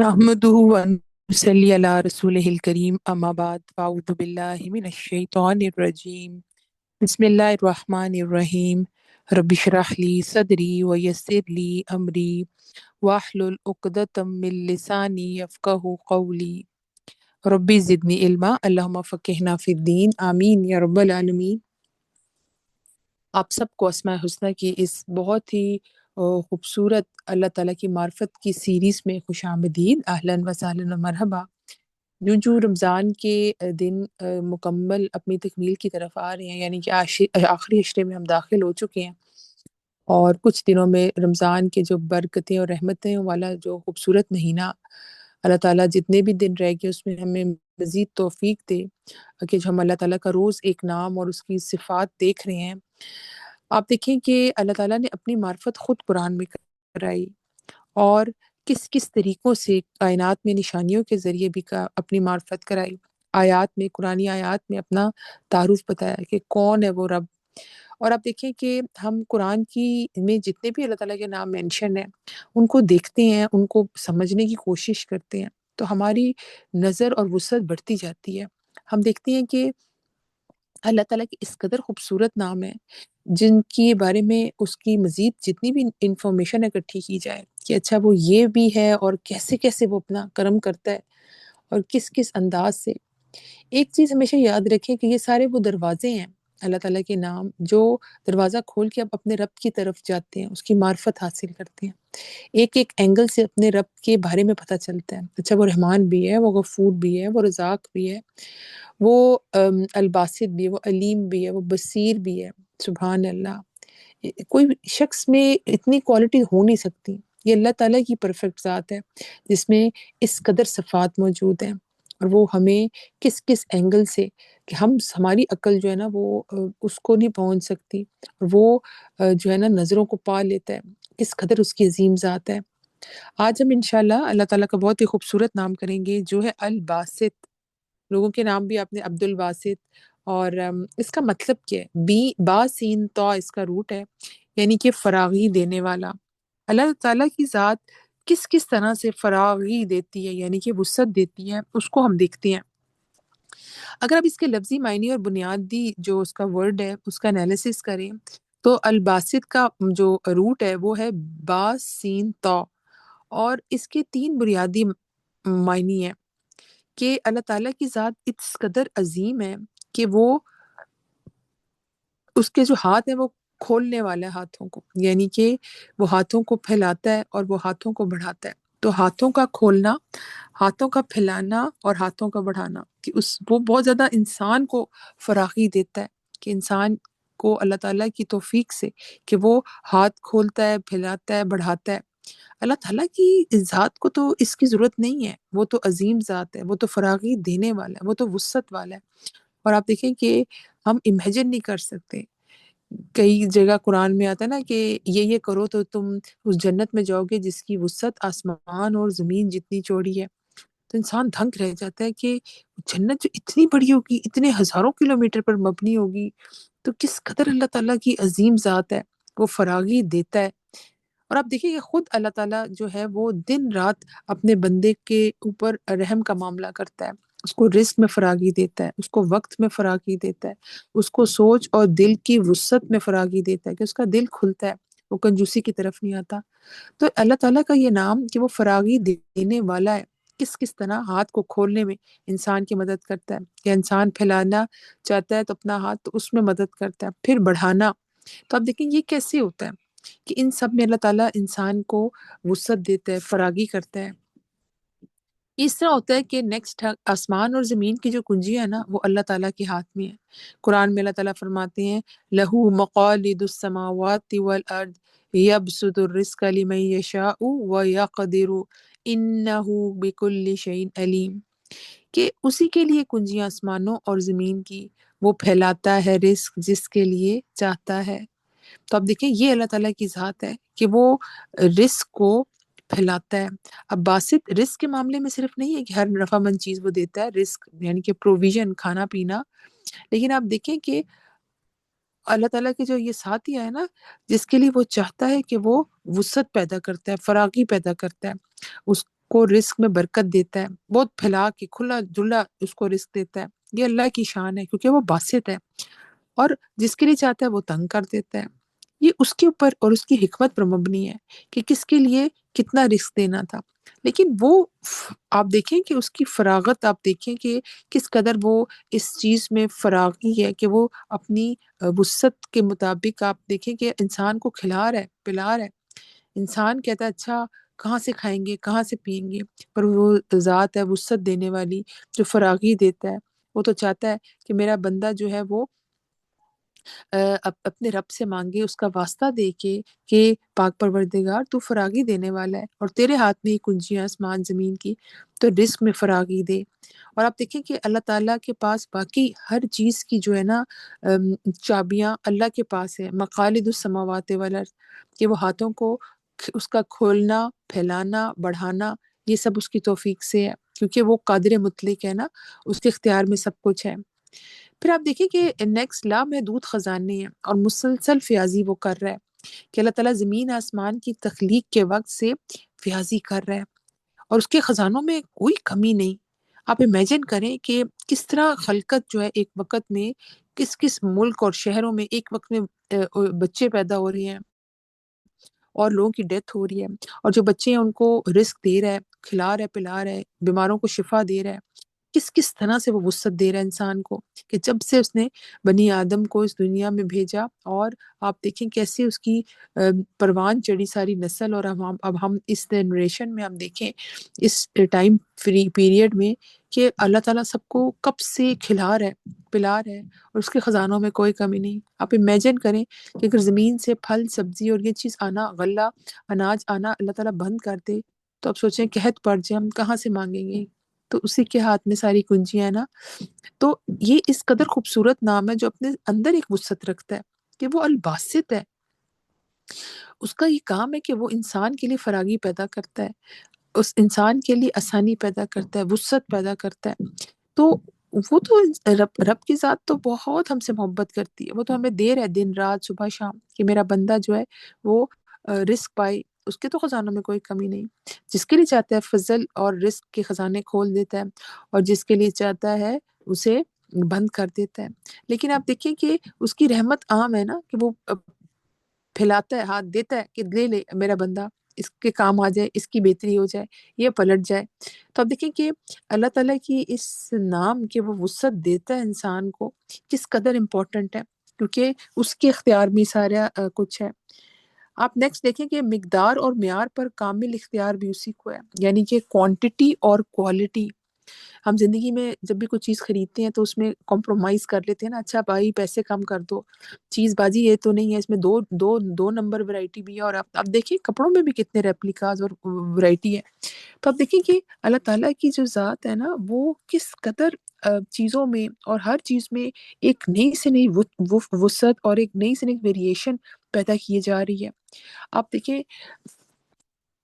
نحمده ونصلي على رسوله الكريم أما بعد فأعوذ بالله من الشيطان الرجيم بسم الله الرحمن الرحيم رب اشرح لي صدري ويسر لي أمري واحلل عقدة من لساني يفقه قولي ربي زدني علما اللهم فقهنا في الدين آمین یا رب العالمین۔ آپ سب کو اسماء الحسنہ کی اس بہت ہی خوبصورت اللہ تعالیٰ کی معرفت کی سیریز میں خوش آمدید، اہلاً و سہلاً و مرحبا۔ جو رمضان کے دن مکمل اپنی تکمیل کی طرف آ رہے ہیں، یعنی کہ آخری عشرے میں ہم داخل ہو چکے ہیں، اور کچھ دنوں میں رمضان کے جو برکتیں اور رحمتیں والا جو خوبصورت مہینہ اللہ تعالیٰ جتنے بھی دن رہ گئے اس میں ہمیں مزید توفیق دے کہ جو ہم اللہ تعالیٰ کا روز ایک نام اور اس کی صفات دیکھ رہے ہیں۔ آپ دیکھیں کہ اللہ تعالیٰ نے اپنی معرفت خود قرآن میں کرائی، اور کس کس طریقوں سے کائنات میں نشانیوں کے ذریعے بھی اپنی معرفت کرائی۔ آیات میں، قرآنی آیات میں اپنا تعارف بتایا کہ کون ہے وہ رب۔ اور آپ دیکھیں کہ ہم قرآن کی میں جتنے بھی اللہ تعالیٰ کے نام مینشن ہیں ان کو دیکھتے ہیں، ان کو سمجھنے کی کوشش کرتے ہیں تو ہماری نظر اور وسعت بڑھتی جاتی ہے۔ ہم دیکھتے ہیں کہ اللہ تعالیٰ کے اس قدر خوبصورت نام ہیں جن کے بارے میں اس کی مزید جتنی بھی انفارمیشن اکٹھی کی جائے کہ اچھا وہ یہ بھی ہے اور کیسے کیسے وہ اپنا کرم کرتا ہے اور کس کس انداز سے۔ ایک چیز ہمیشہ یاد رکھیں کہ یہ سارے وہ دروازے ہیں اللہ تعالیٰ کے نام، جو دروازہ کھول کے آپ اپنے رب کی طرف جاتے ہیں، اس کی معرفت حاصل کرتے ہیں۔ ایک ایک اینگل سے اپنے رب کے بارے میں پتہ چلتا ہے، اچھا وہ رحمان بھی ہے، وہ غفور بھی ہے، وہ رزاق بھی ہے، وہ الباسط بھی ہے، وہ علیم بھی ہے، وہ بصیر بھی ہے۔ سبحان اللہ، کوئی شخص میں اتنی کوالٹی ہو نہیں سکتی۔ یہ اللہ تعالیٰ کی پرفیکٹ ذات ہے جس میں اس قدر صفات موجود ہیں، اور وہ ہمیں کس کس اینگل سے کہ ہماری عقل جو ہے نا وہ اس کو نہیں پہنچ سکتی، وہ جو ہے نا نظروں کو پا لیتا ہے، کس قدر اس کی عظیم ذات ہے۔ آج ہم انشاءاللہ اللہ تعالیٰ کا بہت ہی خوبصورت نام کریں گے جو ہے الباسط۔ لوگوں کے نام بھی آپ نے عبد الباسط، اور اس کا مطلب کیا ہے؟ با سین تو اس کا روٹ ہے، یعنی کہ فراغی دینے والا۔ اللہ تعالیٰ کی ذات کس کس طرح سے فراغی دیتی ہے، یعنی کہ وسعت دیتی ہے، اس کو ہم دیکھتے ہیں۔ اگر آپ اس کے لفظی معنی اور بنیادی جو اس کا ورڈ ہے اس کا انالیسس کریں تو الباسط کا جو روٹ ہے وہ ہے با سین تو، اور اس کے تین بنیادی معنی ہیں کہ اللہ تعالیٰ کی ذات اس قدر عظیم ہے کہ وہ اس کے جو ہاتھ ہیں وہ کھولنے والا ہے ہاتھوں کو، یعنی کہ وہ ہاتھوں کو پھیلاتا ہے اور وہ ہاتھوں کو بڑھاتا ہے۔ تو ہاتھوں کا کھولنا، ہاتھوں کا پھیلانا اور ہاتھوں کا بڑھانا، کہ وہ بہت زیادہ انسان کو فراخی دیتا ہے کہ انسان کو اللہ تعالیٰ کی توفیق سے کہ وہ ہاتھ کھولتا ہے، پھیلاتا ہے، بڑھاتا ہے۔ اللہ تعالیٰ کی ذات کو تو اس کی ضرورت نہیں ہے، وہ تو عظیم ذات ہے، وہ تو فراغی دینے والا ہے، وہ تو وسعت والا ہے۔ اور آپ دیکھیں کہ ہم امیجن نہیں کر سکتے، کئی جگہ قرآن میں آتا ہے نا کہ یہ کرو تو تم اس جنت میں جاؤ گے جس کی وسعت آسمان اور زمین جتنی چوڑی ہے۔ تو انسان دھنک رہ جاتا ہے کہ جنت جو اتنی بڑی ہوگی، اتنے ہزاروں کلومیٹر پر مبنی ہوگی، تو کس قدر اللہ تعالیٰ کی عظیم ذات ہے، وہ فراغی دیتا ہے۔ اور آپ دیکھیں کہ خود اللہ تعالیٰ جو ہے وہ دن رات اپنے بندے کے اوپر رحم کا معاملہ کرتا ہے، اس کو رزق میں فراغی دیتا ہے، اس کو وقت میں فراغی دیتا ہے، اس کو سوچ اور دل کی وسعت میں فراغی دیتا ہے کہ اس کا دل کھلتا ہے، وہ کنجوسی کی طرف نہیں آتا۔ تو اللہ تعالیٰ کا یہ نام کہ وہ فراغی دینے والا ہے، کس کس طرح ہاتھ کو کھولنے میں انسان کی مدد کرتا ہے، یا انسان پھیلانا چاہتا ہے تو اپنا ہاتھ تو اس میں مدد کرتا ہے، پھر بڑھانا۔ تو آپ دیکھیں یہ کیسے ہوتا ہے کہ ان سب میں اللہ تعالیٰ انسان کو وسعت دیتا ہے، فراغی کرتا ہے۔ اس طرح ہوتا ہے کہ نیکسٹ آسمان اور زمین کی جو کنجیاں ہیں نا وہ اللہ تعالیٰ کے ہاتھ میں ہیں۔ قرآن میں اللہ تعالیٰ فرماتے ہیں لہو مقالید السماوات والارض یبسط الرزق لمن یشاء ویقدر انہ بکل شیء علیم، کہ اسی کے لیے کنجیاں آسمانوں اور زمین کی، وہ پھیلاتا ہے رزق جس کے لیے چاہتا ہے۔ تو اب دیکھیں یہ اللہ تعالیٰ کی ذات ہے کہ وہ رزق کو پھیلاتا ہے۔ اب باسط رزق کے معاملے میں صرف نہیں ہے کہ ہر نفع مند چیز وہ دیتا ہے، رزق یعنی کہ پروویژن، کھانا پینا، لیکن آپ دیکھیں کہ اللہ تعالیٰ کے جو یہ ساتھی ہے نا، جس کے لیے وہ چاہتا ہے کہ وہ وسعت پیدا کرتا ہے، فراغی پیدا کرتا ہے، اس کو رزق میں برکت دیتا ہے، بہت پھیلا کے کھلا جلا اس کو رزق دیتا ہے، یہ اللہ کی شان ہے کیونکہ وہ باسط ہے، اور جس کے لیے چاہتا ہے وہ تنگ کر دیتا ہے۔ یہ اس کے اوپر اور اس کی حکمت پر مبنی ہے کہ کس کے لیے کتنا رزق دینا تھا۔ لیکن وہ آپ دیکھیں کہ اس کی فراغت، آپ دیکھیں کہ کس قدر وہ اس چیز میں فراغی ہے کہ وہ اپنی وسعت کے مطابق آپ دیکھیں کہ انسان کو کھلا رہا ہے، پلا رہا ہے۔ انسان کہتا ہے اچھا کہاں سے کھائیں گے، کہاں سے پئیں گے، پر وہ ذات ہے وسعت دینے والی، جو فراغی دیتا ہے، وہ تو چاہتا ہے کہ میرا بندہ جو ہے وہ اپنے رب سے مانگے، اس کا واسطہ دے کے کہ پاک پروردگار تو فراغی دینے والا ہے اور تیرے ہاتھ میں ہی کنجیاں آسمان زمین کی، تو رزق میں فراغی دے۔ اور آپ دیکھیں کہ اللہ تعالیٰ کے پاس باقی ہر چیز کی جو ہے نا چابیاں اللہ کے پاس ہے، مقالد السماوات والارض، کہ وہ ہاتھوں کو اس کا کھولنا، پھیلانا، بڑھانا، یہ سب اس کی توفیق سے ہے، کیونکہ وہ قادر مطلق ہے نا، اس کے اختیار میں سب کچھ ہے۔ پھر آپ دیکھیں کہ نیکسٹ لامحدود خزانے ہیں اور مسلسل فیاضی وہ کر رہا ہے، کہ اللہ تعالیٰ زمین آسمان کی تخلیق کے وقت سے فیاضی کر رہا ہے اور اس کے خزانوں میں کوئی کمی نہیں۔ آپ امیجن کریں کہ کس طرح خلقت جو ہے ایک وقت میں کس کس ملک اور شہروں میں ایک وقت میں بچے پیدا ہو رہے ہیں اور لوگوں کی ڈیتھ ہو رہی ہے، اور جو بچے ہیں ان کو رزق دے رہا ہے، کھلا رہا ہے، پلا رہا ہے، بیماروں کو شفا دے رہا ہے، کس کس طرح سے وہ وسعت دے رہا ہے انسان کو، کہ جب سے اس نے بنی آدم کو اس دنیا میں بھیجا، اور آپ دیکھیں کیسے اس کی پروان چڑھی ساری نسل، اور اب ہم اس جنریشن میں ہم دیکھیں اس ٹائم فری پیریڈ میں کہ اللہ تعالیٰ سب کو کب سے کھلا رہا ہے، پلا رہا ہے، اور اس کے خزانوں میں کوئی کمی نہیں۔ آپ امیجن کریں کہ اگر زمین سے پھل سبزی اور یہ چیز آنا، غلہ اناج آنا اللہ تعالیٰ بند کر دے، تو اب سوچیں قحط پڑ جائے، ہم کہاں سے مانگیں گے؟ تو اسی کے ہاتھ میں ساری کنجیاں ہیں نا۔ تو یہ اس قدر خوبصورت نام ہے جو اپنے اندر ایک وسعت رکھتا ہے کہ وہ الباسط ہے۔ اس کا یہ کام ہے کہ وہ انسان کے لیے فراغی پیدا کرتا ہے، اس انسان کے لیے آسانی پیدا کرتا ہے، وسعت پیدا کرتا ہے۔ تو وہ تو رب کی ذات تو بہت ہم سے محبت کرتی ہے، وہ تو ہمیں دیر ہے دن رات صبح شام کہ میرا بندہ جو ہے وہ رزق پائے، اس کے تو خزانوں میں کوئی کمی نہیں۔ جس کے لیے چاہتا ہے فضل اور رزق کے خزانے کھول دیتا ہے، اور جس کے لیے چاہتا ہے اسے بند کر دیتا ہے۔ لیکن آپ دیکھیں کہ اس کی رحمت عام ہے نا، کہ وہ پھیلاتا ہے، ہاتھ دیتا ہے کہ لے لے میرا بندہ، اس کے کام آ جائے، اس کی بہتری ہو جائے، یہ پلٹ جائے۔ تو آپ دیکھیں کہ اللہ تعالیٰ کی اس نام کے وہ وسعت دیتا ہے انسان کو، کس قدر امپورٹنٹ ہے، کیونکہ اس کے اختیار میں سارا کچھ ہے۔ آپ نیکسٹ دیکھیں کہ مقدار اور معیار پر کامل اختیار بھی اسی کو ہے، یعنی کہ کوانٹٹی اور کوالٹی۔ ہم زندگی میں جب بھی کوئی چیز خریدتے ہیں تو اس میں کمپرومائز کر لیتے ہیں نا، اچھا بھائی پیسے کم کر دو، چیز بازی یہ تو نہیں ہے، اس میں دو نمبر ورائٹی بھی ہے، اور آپ دیکھیں کپڑوں میں بھی کتنے ریپلیکاز اور ورائٹی ہے۔ تو آپ دیکھیں کہ اللہ تعالیٰ کی جو ذات ہے نا، وہ کس قدر چیزوں میں اور ہر چیز میں ایک نئی سے نئی وسعت اور ایک نئی سے نئی ویریشن پیدا کیے جا رہی ہے۔ آپ دیکھیں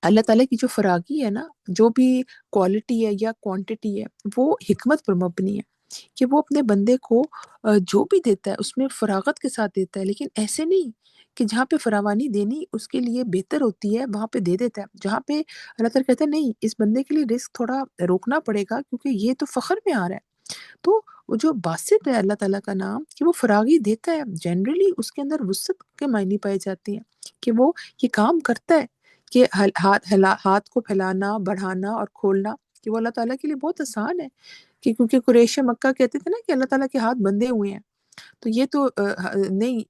اللہ تعالیٰ کی جو فراغی ہے نا، جو بھی کوالٹی ہے یا کوانٹٹی ہے، وہ حکمت پر مبنی ہے، کہ وہ اپنے بندے کو جو بھی دیتا ہے اس میں فراغت کے ساتھ دیتا ہے، لیکن ایسے نہیں کہ جہاں پہ فراوانی دینی اس کے لیے بہتر ہوتی ہے وہاں پہ دے دیتا ہے، جہاں پہ اللہ تعالیٰ کہتا ہے نہیں اس بندے کے لیے رزق تھوڑا روکنا پڑے گا کیونکہ یہ تو فخر میں آ رہا ہے۔ تو وہ جو باسط ہے اللہ تعالیٰ کا نام، کہ وہ فراغی دیتا ہے، جنرلی اس کے اندر وسعت کے معنی پائے جاتے ہیں، کہ وہ یہ کام کرتا ہے کہ ہاتھ کو پھیلانا، بڑھانا اور کھولنا، کہ وہ اللہ تعالیٰ کے لیے بہت آسان ہے، کہ کیونکہ قریش مکہ کہتے تھے نا کہ اللہ تعالیٰ کے ہاتھ بندھے ہوئے ہیں، تو یہ تو نہیں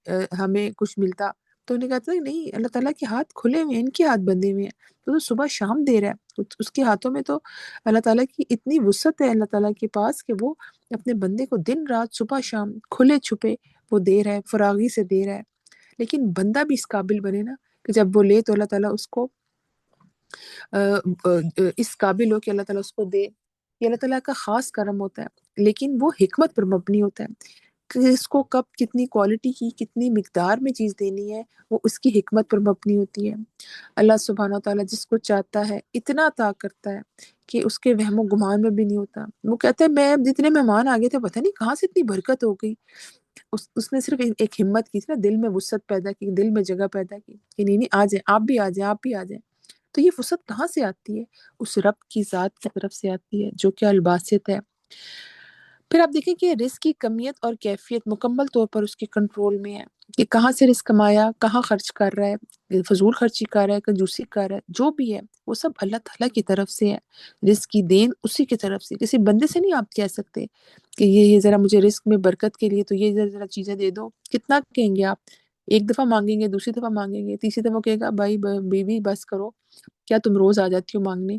ہمیں کچھ ملتا، تو انہیں کہا تھا کہ نہیں اللہ تعالیٰ کے ہاتھ کھلے ہوئے ہیں، ان کے ہاتھ بندھے ہوئے ہیں، تو صبح شام دے رہا ہے، اس کے ہاتھوں میں تو اللہ تعالیٰ کی اتنی وسعت ہے اللہ تعالیٰ کے پاس کہ وہ اپنے بندے کو دن رات صبح شام کھلے چھپے وہ دے رہا ہے، فراغی سے دے رہا ہے۔ لیکن بندہ بھی اس قابل بنے نا کہ جب وہ لے تو اللہ تعالیٰ اس کو اس قابل ہو کہ اللہ تعالیٰ اس کو دے، یہ اللہ تعالیٰ کا خاص کرم ہوتا ہے، لیکن وہ حکمت پر مبنی ہوتا ہے کہ اس کو کب کتنی کوالٹی کی کتنی مقدار میں چیز دینی ہے، وہ اس کی حکمت پر مبنی ہوتی ہے۔ اللہ سبحانہ و تعالیٰ جس کو چاہتا ہے اتنا عطا کرتا ہے کہ اس کے وہم و گمان میں بھی نہیں ہوتا۔ وہ کہتا ہے میں جتنے مہمان آ گئے تھے پتہ نہیں کہاں سے اتنی برکت ہو گئی، اس نے صرف ایک ہمت کی تھی نا، دل میں وسعت پیدا کی، دل میں جگہ پیدا کی کہ نہیں نہیں آ جائیں، آپ بھی آ جائیں، آپ بھی آ جائیں۔ تو یہ وسعت کہاں سے آتی ہے؟ اس رب کی ذات کی طرف سے آتی ہے جو کہ الباسط ہے۔ پھر آپ دیکھیں کہ رزق کی کمیت اور کیفیت مکمل طور پر اس کے کنٹرول میں ہے، کہ کہاں سے رزق کمایا، کہاں خرچ کر رہا ہے، فضول خرچی کر رہا ہے، کنجوسی کر رہا ہے، جو بھی ہے وہ سب اللہ تعالیٰ کی طرف سے ہے۔ رزق کی دین اسی کی طرف سے، کسی بندے سے نہیں آپ کہہ سکتے کہ یہ ذرا مجھے رزق میں برکت کے لیے تو یہ ذرا ذرا چیزیں دے دو۔ کتنا کہیں گے آپ؟ ایک دفعہ مانگیں گے، دوسری دفعہ مانگیں گے، تیسری دفعہ کہے گا بھائی بیوی بس کرو، کیا تم روز آ جاتی ہو مانگنے،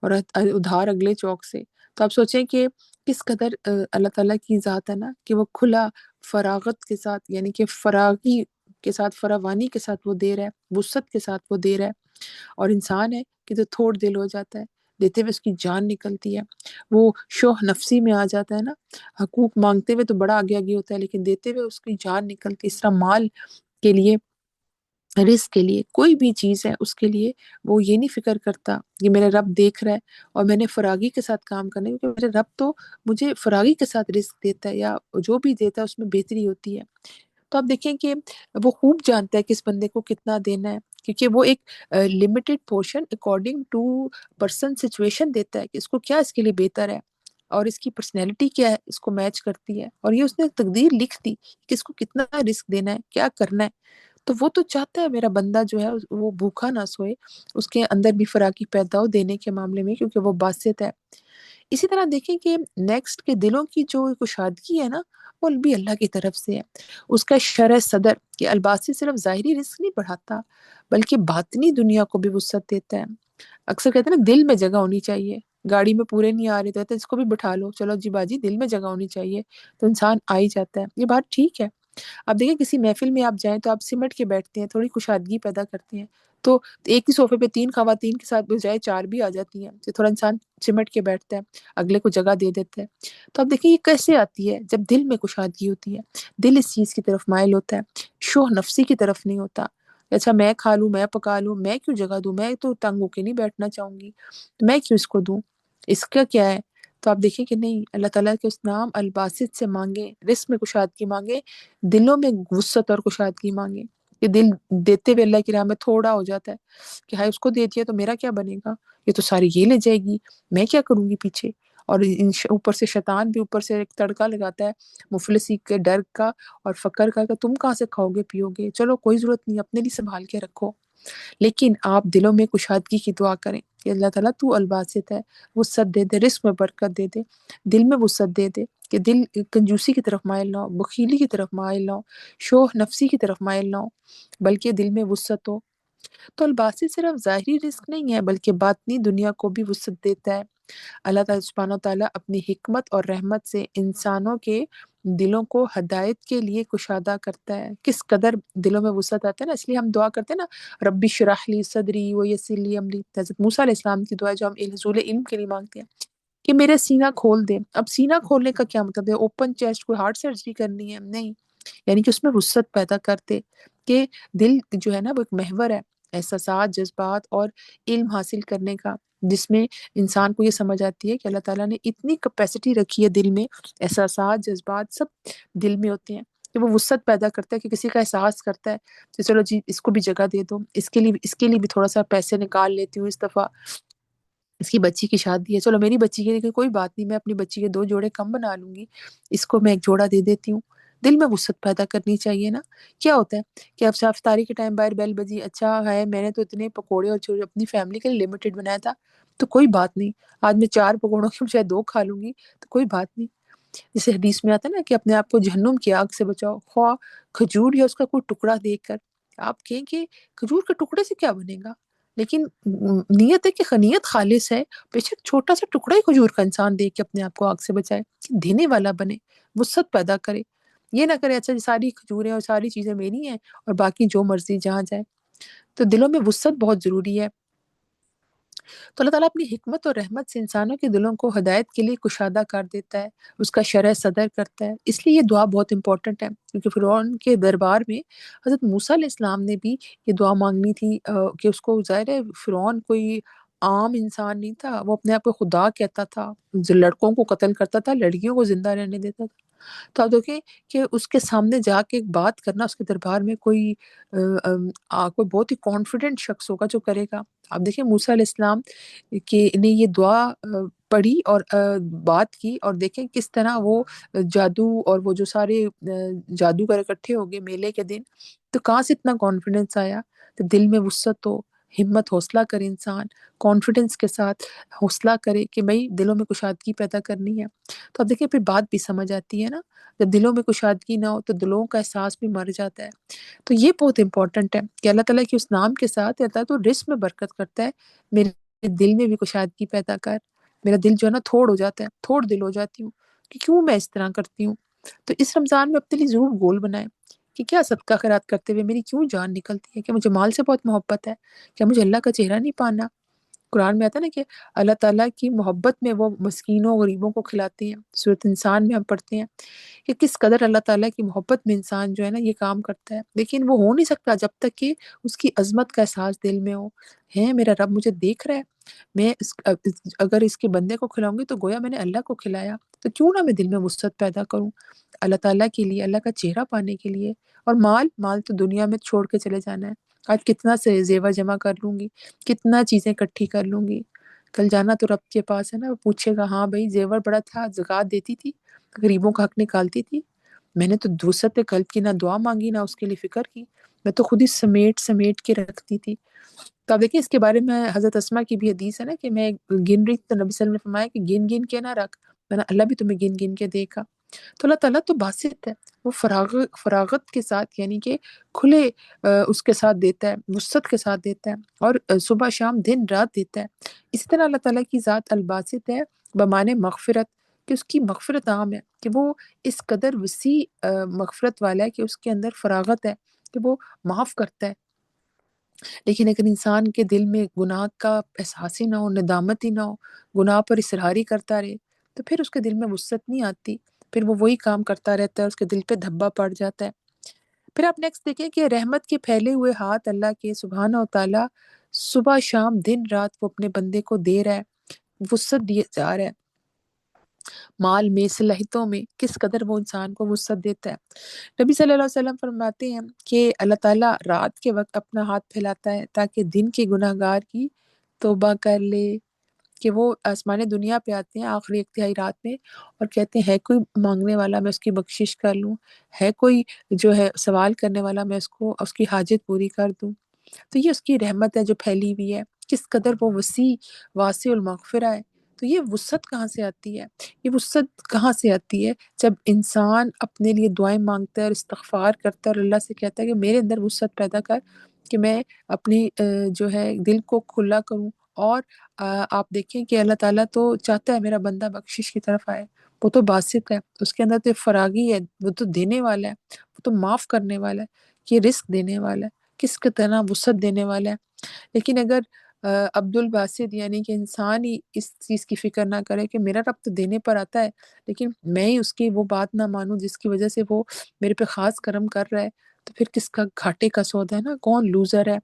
اور ادھار اگلے چوک سے۔ تو آپ سوچیں کہ کس قدر اللہ تعالیٰ کی ذات ہے نا، کہ وہ کھلا فراغت کے ساتھ، یعنی کہ فراغی کے ساتھ، فراوانی کے ساتھ وہ دے رہا ہے، وسعت کے ساتھ وہ دے رہا ہے۔ اور انسان ہے کہ جو تھوڑ دل ہو جاتا ہے، دیتے ہوئے اس کی جان نکلتی ہے، وہ شوہ نفسی میں آ جاتا ہے نا، حقوق مانگتے ہوئے تو بڑا آگے آگے ہوتا ہے، لیکن دیتے ہوئے اس کی جان نکلتی ہے۔ اس طرح مال کے لیے، رزق کے لیے، کوئی بھی چیز ہے اس کے لیے وہ یہ نہیں فکر کرتا کہ میرا رب دیکھ رہا ہے اور میں نے فراغی کے ساتھ کام کرنا ہے، کیونکہ میرا رب تو مجھے فراغی کے ساتھ رزق دیتا ہے، یا جو بھی دیتا ہے اس میں بہتری ہوتی ہے۔ تو آپ دیکھیں کہ وہ خوب جانتا ہے کہ اس بندے کو کتنا دینا ہے، کیونکہ وہ ایک limited portion according to person situation دیتا ہے کہ اس کو کیا اس کے لیے بہتر ہے، اور اس کی پرسنالٹی کیا ہے اس کو میچ کرتی ہے، اور یہ اس نے تقدیر لکھ دی کہ اس کو کتنا رزق دینا ہے، کیا کرنا ہے۔ تو وہ تو چاہتا ہے میرا بندہ جو ہے وہ بھوکا نہ سوئے، اس کے اندر بھی فراقی پیدا ہو دینے کے معاملے میں، کیونکہ وہ باسط ہے۔ اسی طرح دیکھیں کہ نیکسٹ کے دلوں کی جو کشادگی ہے نا، وہ بھی اللہ کی طرف سے ہے۔ اس کا شرح صدر کہ الباسی صرف ظاہری رزق نہیں بڑھاتا، بلکہ باطنی دنیا کو بھی وسعت دیتا ہے۔ اکثر کہتے ہیں نا دل میں جگہ ہونی چاہیے، گاڑی میں پورے نہیں آ رہے تو کہتے ہیں اس کو بھی بٹھا لو، چلو جی باجی دل میں جگہ ہونی چاہیے، تو انسان آ ہی جاتا ہے۔ یہ بات ٹھیک ہے۔ آپ دیکھیں کسی محفل میں آپ جائیں تو آپ سمٹ کے بیٹھتے ہیں، تھوڑی کشادگی پیدا کرتے ہیں، تو ایک ہی صوفے پہ تین خواتین کے ساتھ بجائے چار بھی آ جاتی ہیں، تو تھوڑا انسان سمٹ کے بیٹھتا ہے، اگلے کو جگہ دے دیتا ہے۔ تو آپ دیکھیں یہ کیسے آتی ہے؟ جب دل میں کشادگی ہوتی ہے، دل اس چیز کی طرف مائل ہوتا ہے، شوہ نفسی کی طرف نہیں ہوتا۔ اچھا میں کھا لوں، میں پکا لوں، میں کیوں جگہ دوں، میں تو تنگ ہو کے نہیں بیٹھنا چاہوں گی، میں کیوں اس کو دوں، اس کا کیا ہے؟ تو آپ دیکھیں کہ نہیں، اللہ تعالیٰ کے اس نام الباسط سے مانگیں، رزق میں کشادگی مانگیں، دلوں میں وسعت اور کشادگی مانگیں، کہ دل دیتے ہوئے اللہ کی راہ میں تھوڑا ہو جاتا ہے کہ ہائے اس کو دے دیا تو میرا کیا بنے گا، یہ تو ساری یہ لے جائے گی، میں کیا کروں گی پیچھے۔ اور اوپر سے شیطان بھی اوپر سے ایک تڑکا لگاتا ہے مفلسی کے ڈر کا اور فقر کا، کہ تم کہاں سے کھاؤ گے پیو گے، چلو کوئی ضرورت نہیں، اپنے لیے سنبھال کے رکھو۔ لیکن آپ دلوں میں کشادگی کی دعا کریں کہ اللہ تعالیٰ تو الباسط ہے، وسعت دے دے، رزق میں برکت دے دے، دل میں وسعت دے دے، کہ دل کنجوسی کی طرف مائل نہ ہو، بخیلی کی طرف مائل نہ ہو، شوہ نفسی کی طرف مائل نہ ہو، بلکہ دل میں وسعت ہو۔ تو الباسط صرف ظاہری رزق نہیں ہے، بلکہ باطنی دنیا کو بھی وسعت دیتا ہے۔ اللہ تعالیٰ سبحانہ تعالیٰ اپنی حکمت اور رحمت سے انسانوں کے دلوں کو ہدایت کے لیے کشادہ کرتا ہے۔ کس قدر دلوں میں وسعت آتا ہے نا، اس لیے ہم دعا کرتے ہیں نا، ربی اشرح لی صدری ویسر لی امری، حضرت موسیٰ علیہ السلام کی دعا جو ہم حصول علم کے لیے مانگتے ہیں کہ میرا سینہ کھول دے۔ اب سینہ کھولنے کا کیا مطلب ہے؟ اوپن چیسٹ، کوئی ہارٹ سرجری کرنی ہے؟ نہیں، یعنی کہ اس میں وسعت پیدا کرتے، کہ دل جو ہے نا وہ ایک محور ہے احساسات، جذبات اور علم حاصل کرنے کا، جس میں انسان کو یہ سمجھ آتی ہے کہ اللہ تعالیٰ نے اتنی کیپیسٹی رکھی ہے دل میں، احساسات، جذبات سب دل میں ہوتے ہیں، کہ وہ وسعت پیدا کرتا ہے، کہ کسی کا احساس کرتا ہے کہ چلو جی اس کو بھی جگہ دے دو، اس کے لیے بھی تھوڑا سا پیسے نکال لیتی ہوں، اس دفعہ اس کی بچی کی شادی ہے، چلو میری بچی کے لیے کوئی بات نہیں، میں اپنی بچی کے 2 جوڑے کم بنا لوں گی، اس کو میں 1 جوڑا دے دیتی ہوں۔ دل میں وسعت پیدا کرنی چاہیے نا۔ کیا ہوتا ہے کہ اب افطاری کے ٹائم باہر بیل بجی، اچھا ہے میں نے تو اتنے پکوڑے اور اپنی فیملی کے لیے لمیٹڈ بنایا تھا، تو کوئی بات نہیں، آج میں 4 پکوڑوں کے بجائے 2 کھا لوں گی، تو کوئی بات نہیں۔ جیسے حدیث میں آتا ہے نا کہ اپنے آپ کو جہنم کی آگ سے بچاؤ، خواہ کھجور یا اس کا کوئی ٹکڑا دیکھ کر آپ کہیں کہ کھجور کے ٹکڑے سے کیا بنے گا، لیکن نیت ہے کہ نیت خالص ہے، بے شک چھوٹا سا ٹکڑا ہی کھجور کا انسان دیکھ کے اپنے آپ کو آگ سے بچائے، دینے والا بنے، وسعت پیدا کرے، یہ نہ کرے اچھا جی ساری کھجوریں اور ساری چیزیں میری ہیں اور باقی جو مرضی جہاں جائے۔ تو دلوں میں وسعت بہت ضروری ہے۔ تو اللہ تعالیٰ اپنی حکمت اور رحمت سے انسانوں کے دلوں کو ہدایت کے لیے کشادہ کر دیتا ہے، اس کا شرح صدر کرتا ہے۔ اس لیے یہ دعا بہت امپورٹنٹ ہے، کیونکہ فرعون کے دربار میں حضرت موسیٰ علیہ السلام نے بھی یہ دعا مانگنی تھی، کہ اس کو ظاہر ہے فرعون کوئی عام انسان نہیں تھا، وہ اپنے آپ کو خدا کہتا تھا، جو لڑکوں کو قتل کرتا تھا، لڑکیوں کو زندہ رہنے دیتا تھا۔ تو آپ دیکھیں کہ اس کے سامنے جا کے ایک بات کرنا، اس کے دربار میں کوئی کوئی بہت ہی کانفیڈنٹ شخص ہوگا جو کرے گا۔ آپ دیکھیں موسیٰ علیہ السلام کہ نے یہ دعا پڑھی اور بات کی، اور دیکھیں کس طرح وہ جادو اور وہ جو سارے جادوگر اکٹھے ہو گئے میلے کے دن، تو کہاں سے اتنا کانفیڈنس آیا؟ تو دل میں وسعت ہو، ہمت حوصلہ کرے انسان، کانفیڈنس کے ساتھ حوصلہ کرے کہ بھئی دلوں میں کشادگی پیدا کرنی ہے، تو اب دیکھیں پھر بات بھی سمجھ آتی ہے نا۔ جب دلوں میں کشادگی نہ ہو تو دلوں کا احساس بھی مر جاتا ہے۔ تو یہ بہت امپورٹنٹ ہے کہ اللہ تعالیٰ کی اس نام کے ساتھ اللہ تو رزق میں برکت کرتا ہے، میرے دل میں بھی کشادگی پیدا کر۔ میرا دل جو ہے نا تھوڑ ہو جاتا ہے، تھوڑ دل ہو جاتی ہوں کہ کیوں میں اس طرح کرتی ہوں۔ تو اس رمضان میں اپنے لیے ضرور گول بنائیں کہ کیا صدقہ خیرات کرتے ہوئے میری کیوں جان نکلتی ہے، کہ مجھے مال سے بہت محبت ہے، کیا مجھے اللہ کا چہرہ نہیں پانا۔ قرآن میں آتا ہے نا کہ اللہ تعالیٰ کی محبت میں وہ مسکینوں غریبوں کو کھلاتے ہیں، سورۃ انسان میں ہم پڑھتے ہیں کہ کس قدر اللہ تعالیٰ کی محبت میں انسان جو ہے نا یہ کام کرتا ہے، لیکن وہ ہو نہیں سکتا جب تک کہ اس کی عظمت کا احساس دل میں ہو، ہے میرا رب مجھے دیکھ رہا ہے، میں اگر اس کے بندے کو کھلاؤں گی تو گویا میں نے اللہ کو کھلایا، تو کیوں نہ میں دل میں وسعت پیدا کروں اللہ تعالیٰ کے لیے، اللہ کا چہرہ پانے کے لیے۔ اور مال تو دنیا میں چھوڑ کے چلے جانا ہے، آج کتنا سے زیور جمع کر لوں گی، کتنا چیزیں اکٹھی کر لوں گی، کل جانا تو رب کے پاس ہے نا، وہ پوچھے گا ہاں بھائی زیور بڑا تھا، زکوٰۃ دیتی تھی، غریبوں کا حق نکالتی تھی، میں نے تو وسعت قلب کی نہ دعا مانگی نہ اس کے لیے فکر کی، میں تو خود ہی سمیٹ سمیٹ کے رکھتی تھی۔ تو آپ دیکھیں اس کے بارے میں حضرت اسما کی بھی حدیث ہے نا کہ میں گن رہی تو نبی صلی اللہ علیہ وسلم نے فرمایا کہ گن گن کے نہ رکھ، ورنہ اللہ بھی تمہیں گن گن کے دے گا۔ تو اللہ تعالیٰ تو باسط ہے، وہ فراغت کے ساتھ یعنی کہ کھلے اس کے ساتھ دیتا ہے، وسعت کے ساتھ دیتا ہے، اور صبح شام دن رات دیتا ہے۔ اسی طرح اللہ تعالیٰ کی ذات الباسط ہے بمعنی مغفرت، کہ اس کی مغفرت عام ہے، کہ وہ اس قدر وسیع مغفرت والا ہے کہ اس کے اندر فراغت ہے کہ وہ معاف کرتا ہے۔ لیکن اگر انسان کے دل میں گناہ کا احساس ہی نہ ہو، ندامت ہی نہ ہو، گناہ پر اصرار ہی کرتا رہے، تو پھر اس کے دل میں وسعت نہیں آتی، پھر وہ وہی کام کرتا رہتا ہے، اس کے دل پہ دھبا پڑ جاتا ہے۔ پھر آپ نیکسٹ دیکھیں کہ رحمت کے پھیلے ہوئے ہاتھ اللہ کے سبحانہ و تعالیٰ صبح شام دن رات وہ اپنے بندے کو دے رہا ہے، وسعت دیے جا رہا ہے، مال میں صلاحیتوں میں کس قدر وہ انسان کو وسعت دیتا ہے۔ نبی صلی اللہ علیہ وسلم فرماتے ہیں کہ اللہ تعالیٰ رات کے وقت اپنا ہاتھ پھیلاتا ہے تاکہ دن کے گناہ گار کی توبہ کر لے، کہ وہ آسمان دنیا پہ آتے ہیں آخری ایک تہائی رات میں اور کہتے ہیں ہے کوئی مانگنے والا میں اس کی بخشش کر لوں، ہے کوئی جو ہے سوال کرنے والا میں اس کو اس کی حاجت پوری کر دوں۔ تو یہ اس کی رحمت ہے جو پھیلی ہوئی ہے، کس قدر وہ وسیع واسع المغفرہ ہے۔ تو یہ وسعت کہاں سے آتی ہے؟ یہ وسعت کہاں سے آتی ہے؟ جب انسان اپنے لیے دعائیں مانگتا ہے اور استغفار کرتا ہے اور اللہ سے کہتا ہے کہ میرے اندر وسعت پیدا کر کہ میں اپنی جو ہے دل کو کھلا کروں، اور آپ دیکھیں کہ اللہ تعالیٰ تو چاہتا ہے میرا بندہ بخشش کی طرف آئے، وہ تو باسط ہے، اس کے اندر تو فراغی ہے، وہ تو دینے والا ہے، وہ تو معاف کرنے والا ہے، کہ رزق دینے والا ہے، کس کی طرح وسعت دینے والا ہے۔ لیکن اگر عبد الباسط یعنی کہ انسان ہی اس چیز کی فکر نہ کرے کہ میرا رب تو دینے پر آتا ہے لیکن میں ہی اس کی وہ بات نہ مانوں جس کی وجہ سے وہ میرے پہ خاص کرم کر رہا ہے، تو پھر کس کا گھاٹے کا سودا ہے نا، کون لوزر ہے۔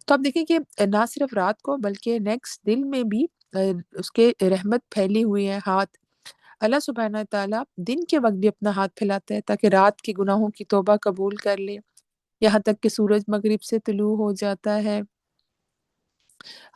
تو آپ دیکھیں کہ نہ صرف رات کو بلکہ نیکسٹ دن میں بھی اس کے رحمت پھیلی ہوئی ہے ہاتھ۔ اللہ سبحانہ تعالیٰ دن کے وقت بھی اپنا ہاتھ پھیلاتا ہے تاکہ رات کے گناہوں کی توبہ قبول کر لے، یہاں تک کہ سورج مغرب سے طلوع ہو جاتا ہے۔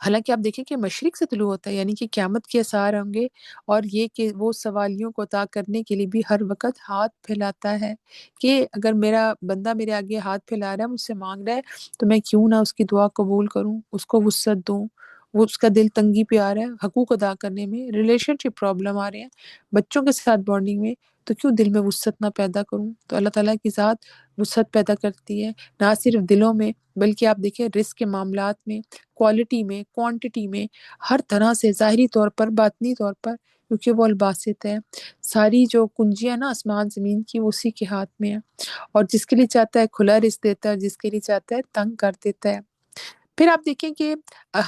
حالانکہ آپ دیکھیں کہ مشرق سے طلوع ہوتا ہے، یعنی کہ قیامت کے آثار ہوں گے، اور یہ کہ وہ سوالیوں کو عطا کرنے کے لیے بھی ہر وقت ہاتھ پھیلاتا ہے، کہ اگر میرا بندہ میرے آگے ہاتھ پھیلا رہا ہے، مجھ سے مانگ رہا ہے، تو میں کیوں نہ اس کی دعا قبول کروں، اس کو وسعت دوں۔ وہ اس کا دل تنگی پہ آ رہا ہے حقوق ادا کرنے میں، ریلیشن شپ پرابلم آ رہے ہیں بچوں کے ساتھ بانڈنگ میں، تو کیوں دل میں وسعت نہ پیدا کروں۔ تو اللہ تعالیٰ کی ذات وسعت پیدا کرتی ہے، نہ صرف دلوں میں بلکہ آپ دیکھیں رزق کے معاملات میں، کوالٹی میں، کوانٹٹی میں، ہر طرح سے، ظاہری طور پر باطنی طور پر، کیونکہ وہ الباسط ہے۔ ساری جو کنجیاں نا آسمان زمین کی وہ اسی کے ہاتھ میں ہے، اور جس کے لیے چاہتا ہے کھلا رزق دیتا ہے، اور جس کے لیے چاہتا ہے تنگ کر دیتا ہے۔ پھر آپ دیکھیں کہ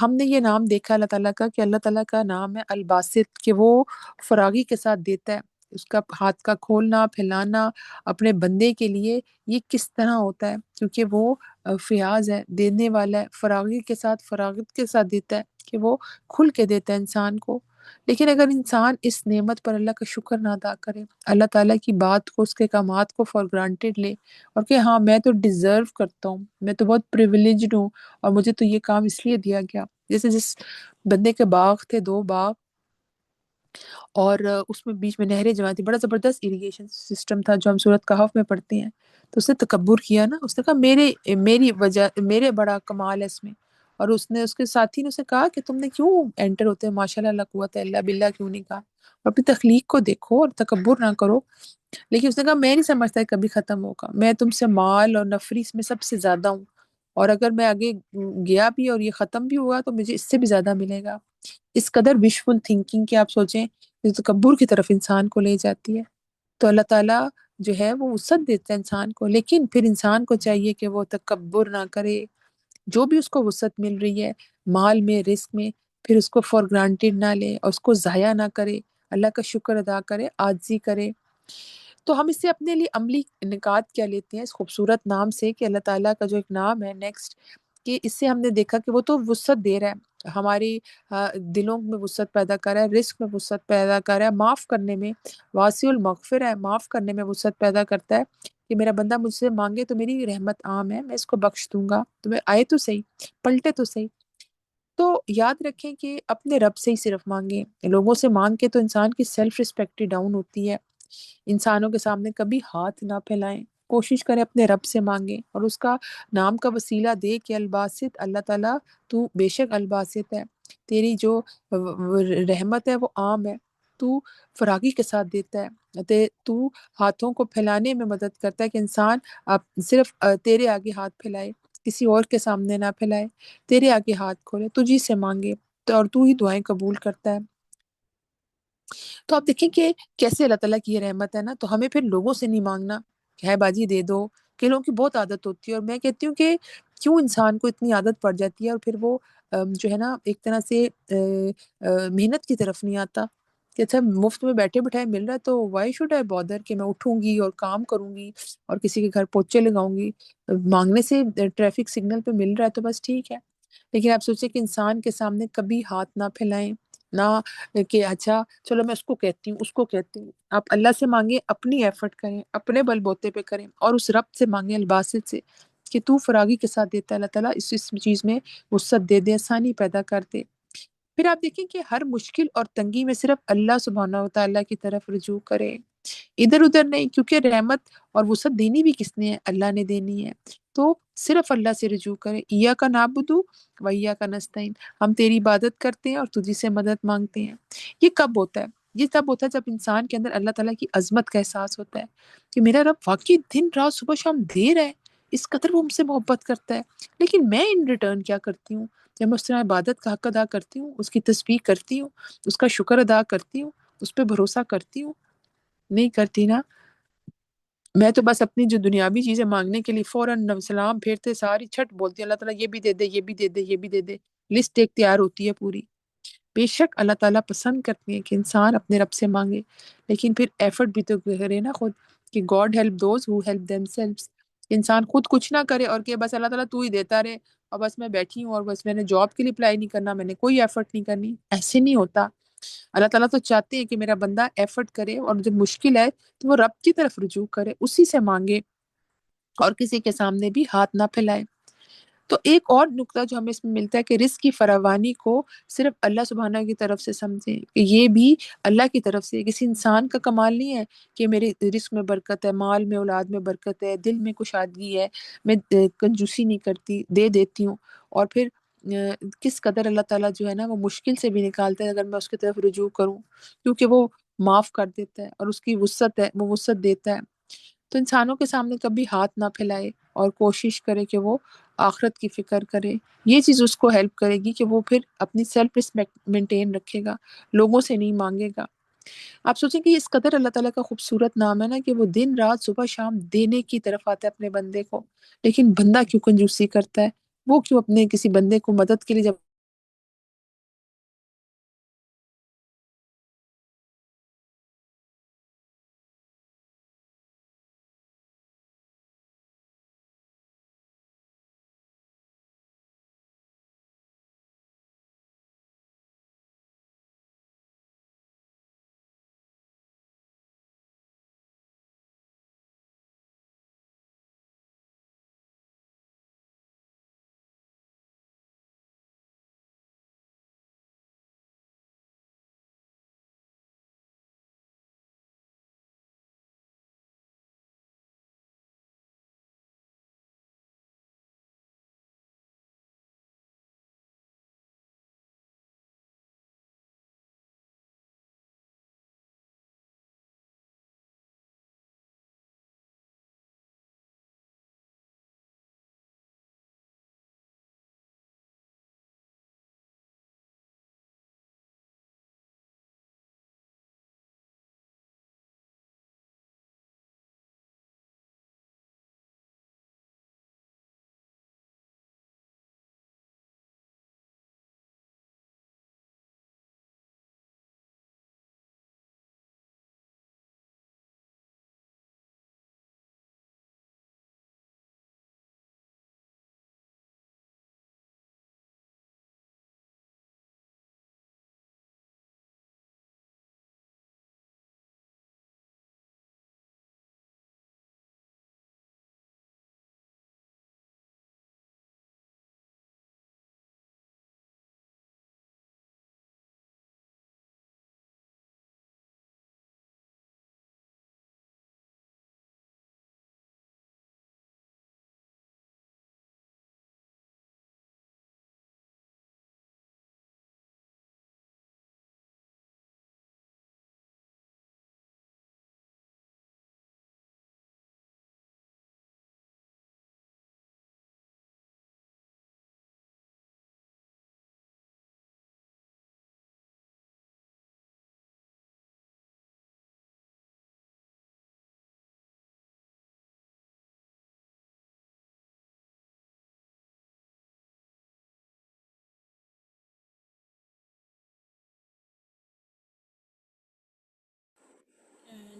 ہم نے یہ نام دیکھا اللہ تعالیٰ کا کہ اللہ تعالیٰ کا نام ہے الباسط، کہ وہ فراغی کے ساتھ دیتا ہے، اس کا ہاتھ کا کھولنا پھیلانا اپنے بندے کے لیے یہ کس طرح ہوتا ہے، کیونکہ وہ فیاض ہے، دینے والا ہے، فراغی کے ساتھ فراغت کے ساتھ دیتا ہے، کہ وہ کھل کے دیتا ہے انسان کو۔ لیکن اگر انسان اس نعمت پر اللہ کا شکر نہ ادا کرے، اللہ تعالیٰ کی بات کو، اس کے احکامات کو فار گرانٹیڈ لے، اور کہ ہاں میں تو ڈیزرو کرتا ہوں، میں تو بہت پریویلیجڈ ہوں، اور مجھے تو یہ کام اس لیے دیا گیا، جیسے جس بندے کے باغ تھے، 2 باغ، اور اس میں بیچ میں نہریں جمع تھی، بڑا زبردست اریگیشن سسٹم تھا جو ہم سورۃ کہف میں پڑھتے ہیں، تو اس نے تکبر کیا نا، اس نے کہا میری وجہ، میرے بڑا کمال ہے اس میں، اور اس نے، اس کے ساتھی نے اسے کہا کہ تم نے کیوں انٹر ہوتے ہیں ماشاء اللہ لا قوت الا باللہ کیوں نہیں کہا، اور اپنی تخلیق کو دیکھو اور تکبر نہ کرو، لیکن اس نے کہا میں نہیں سمجھتا کہ کبھی ختم ہوگا، میں تم سے مال اور نفریس میں سب سے زیادہ ہوں، اور اگر میں آگے گیا بھی اور یہ ختم بھی ہوا تو مجھے اس سے بھی زیادہ ملے گا۔ اس قدر وشفل تھنکنگ کہ آپ سوچیں، یہ تکبر کی طرف انسان کو لے جاتی ہے۔ تو اللہ تعالیٰ جو ہے وہ وسعت دیتا ہے انسان کو، لیکن پھر انسان کو چاہیے کہ وہ تکبر نہ کرے، جو بھی اس کو وسعت مل رہی ہے مال میں، رزق میں، پھر اس کو فار گرانٹیڈ نہ لے اور اس کو ضائع نہ کرے، اللہ کا شکر ادا کرے، عاجزی کرے۔ تو ہم اس سے اپنے لیے عملی نکات کیا لیتے ہیں اس خوبصورت نام سے، کہ اللہ تعالیٰ کا جو ایک نام ہے نیکسٹ، کہ اس سے ہم نے دیکھا کہ وہ تو وسعت دے رہا ہے، ہماری دلوں میں وسعت پیدا کر رہا ہے، رزق میں وسعت پیدا کر رہا ہے، معاف کرنے میں، واسع المغفر ہے، معاف کرنے میں وسعت پیدا کرتا ہے، کہ میرا بندہ مجھ سے مانگے تو میری رحمت عام ہے، میں اس کو بخش دوں گا، تمہیں آئے تو صحیح، پلٹے تو صحیح۔ تو یاد رکھیں کہ اپنے رب سے ہی صرف مانگیں، لوگوں سے مانگ کے تو انسان کی سیلف رسپیکٹ ڈاؤن ہوتی ہے، انسانوں کے سامنے کبھی ہاتھ نہ پھیلائیں، کوشش کریں اپنے رب سے مانگیں، اور اس کا نام کا وسیلہ دے کہ الباسط، اللہ تعالیٰ تو بے شک الباسط ہے، تیری جو رحمت ہے وہ عام ہے، تو فراگی کے ساتھ دیتا ہے، تو ہاتھوں کو پھیلانے میں مدد کرتا ہے، کہ انسان صرف تیرے آگے ہاتھ پھیلائے، کسی اور کے سامنے نہ پھیلائے، تیرے آگے ہاتھ کھولے، تجھی سے مانگے، تو اور تو ہی دعائیں قبول کرتا ہے۔ تو آپ دیکھیں کہ کیسے اللہ تعالیٰ کی یہ رحمت ہے نا، تو ہمیں پھر لوگوں سے نہیں مانگنا کہ ہے باجی دے دو، کہ لوگوں کی بہت عادت ہوتی ہے، اور میں کہتی ہوں کہ کیوں انسان کو اتنی عادت پڑ جاتی ہے، اور پھر وہ جو ہے نا ایک طرح سے محنت کی طرف نہیں آتا، کہ اچھا مفت میں بیٹھے بٹھائے مل رہا ہے تو وائی شوڈ آئی بادر، کہ میں اٹھوں گی اور کام کروں گی اور کسی کے گھر پوچے لگاؤں گی، مانگنے سے ٹریفک سگنل پہ مل رہا ہے تو بس ٹھیک ہے، لیکن آپ سوچیں کہ انسان کے سامنے کبھی ہاتھ نہ پھیلائیں، نہ کہ اچھا چلو میں اس کو کہتی ہوں، اس کو کہتی ہوں، آپ اللہ سے مانگیں، اپنی ایفرٹ کریں، اپنے بل بوتے پہ کریں، اور اس رب سے مانگیں الباسط سے، کہ تو فراگی کے ساتھ دیتا ہے، اللہ تعالیٰ اس چیز میں وسعت دے دے، آسانی پیدا کر دے۔ پھر آپ دیکھیں کہ ہر مشکل اور تنگی میں صرف اللہ سبحانہ و تعالیٰ کی طرف رجوع کرے، ادھر ادھر نہیں، کیونکہ رحمت اور وسعت دینی بھی کس نے ہے؟ اللہ نے دینی ہے، تو صرف اللہ سے رجوع کریں، ایاک نعبد و ایاک نستعین، ہم تیری عبادت کرتے ہیں اور تجھی سے مدد مانگتے ہیں۔ یہ کب ہوتا ہے؟ یہ تب ہوتا ہے جب انسان کے اندر اللہ تعالیٰ کی عظمت کا احساس ہوتا ہے، کہ میرا رب واقعی دن رات صبح شام دے رہا ہے، اس قدر وہ ہم سے محبت کرتا ہے، لیکن میں ان ریٹرن کیا کرتی ہوں؟ جب میں اس طرح عبادت کا حق ادا کرتی ہوں، اس کی تسبیح کرتی ہوں، اس کا شکر ادا کرتی ہوں، اس پہ بھروسہ کرتی ہوں، نہیں کرتی نا، میں تو بس اپنی جو دنیاوی چیزیں مانگنے کے لیے فوراً سلام پھیرتے ساری چھٹ بولتی ہوں، اللہ تعالیٰ یہ بھی دے دے، یہ بھی دے دے، یہ بھی دے دے، لسٹ ایک تیار ہوتی ہے پوری۔ بے شک اللہ تعالیٰ پسند کرتے ہیں کہ انسان اپنے رب سے مانگے، لیکن پھر ایفرٹ بھی تو کرے نا خود، کہ God help those who help them سیلفس، انسان خود کچھ نہ کرے اور کہ بس اللہ تعالیٰ تو ہی دیتا رہے، اور بس میں بیٹھی ہوں اور بس میں نے جاب کے لیے اپلائی نہیں کرنا، میں نے کوئی ایفرٹ نہیں کرنی، ایسے نہیں ہوتا۔ اللہ تعالیٰ تو چاہتے ہیں کہ میرا بندہ ایفرٹ کرے، اور جب مشکل ہے تو وہ رب کی طرف رجوع کرے، اسی سے مانگے، اور کسی کے سامنے بھی ہاتھ نہ پھیلائے۔ تو ایک اور نقطہ جو ہمیں اس میں ملتا ہے کہ رزق کی فراوانی کو صرف اللہ سبحانہ کی طرف سے سمجھیں، کہ یہ بھی اللہ کی طرف سے، کسی انسان کا کمال نہیں ہے کہ میرے رزق میں برکت ہے، مال میں، اولاد میں برکت ہے، دل میں کشادگی ہے، میں کنجوسی نہیں کرتی، دے دیتی ہوں، اور پھر کس قدر اللہ تعالیٰ جو ہے نا وہ مشکل سے بھی نکالتا ہے اگر میں اس کی طرف رجوع کروں، کیونکہ وہ معاف کر دیتا ہے، اور اس کی وسعت ہے، وہ وسعت دیتا ہے۔ تو انسانوں کے سامنے کبھی ہاتھ نہ پھیلائے، اور کوشش کرے کہ وہ آخرت کی فکر کرے، یہ چیز اس کو ہیلپ کرے گی کہ وہ پھر اپنی سیلف رسپیکٹ مینٹین رکھے گا، لوگوں سے نہیں مانگے گا۔ آپ سوچیں کہ اس قدر اللہ تعالیٰ کا خوبصورت نام ہے نا، کہ وہ دن رات صبح شام دینے کی طرف آتا ہے اپنے بندے کو، لیکن بندہ کیوں کنجوسی کرتا ہے؟ وہ کیوں اپنے کسی بندے کو مدد کے لیے جب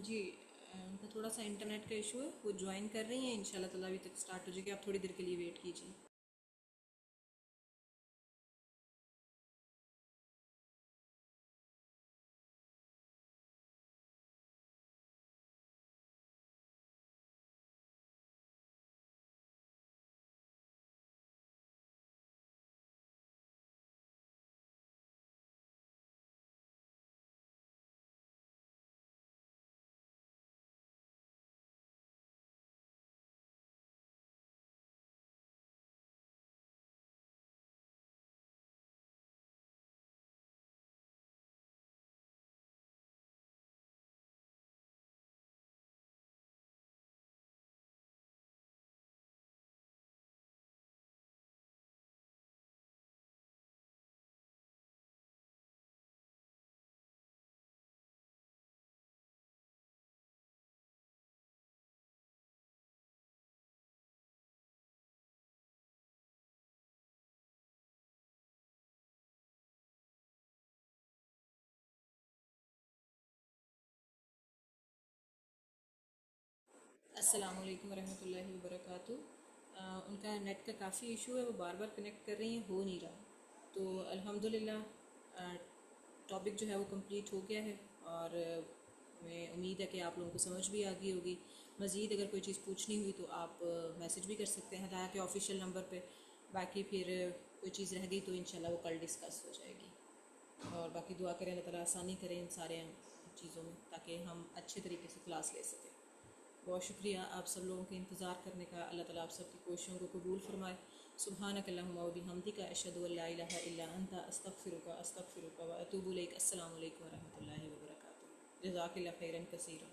جی ان کا تھوڑا سا انٹرنیٹ کا ایشو ہے، وہ جوائن کر رہی ہیں، انشاءاللہ تعالیٰ ابھی تک اسٹارٹ ہو جائے گی، آپ تھوڑی دیر کے لیے ویٹ کیجیے۔ السلام علیکم ورحمۃ اللہ وبرکاتہ۔ ان کا نیٹ کا کافی ایشو ہے، وہ بار بار کنیکٹ کر رہی ہیں، ہو نہیں رہا، تو الحمدللہ ٹاپک جو ہے وہ کمپلیٹ ہو گیا ہے، اور میں امید ہے کہ آپ لوگوں کو سمجھ بھی آ گئی ہوگی۔ مزید اگر کوئی چیز پوچھنی ہوئی تو آپ میسج بھی کر سکتے ہیں ہدایہ کے آفیشیل نمبر پہ، باقی پھر کوئی چیز رہ گئی تو انشاءاللہ وہ کل ڈسکس ہو جائے گی، اور باقی دعا کریں اللہ تعالیٰ آسانی کریں ان سارے چیزوں میں تاکہ ہم اچھے طریقے سے کلاس لے سکیں۔ بہت شکریہ آپ سب لوگوں کے انتظار کرنے کا، اللہ تعالیٰ آپ سب کی کوششوں کو قبول فرمائے۔ سبحانک اللہم و بحمدک اشہد ان لا الہ الا انت استغفرک و اتوب الیک۔ السلام علیکم ورحمۃ اللہ وبرکاتہ۔ جزاک اللہ خیرا کثیرا۔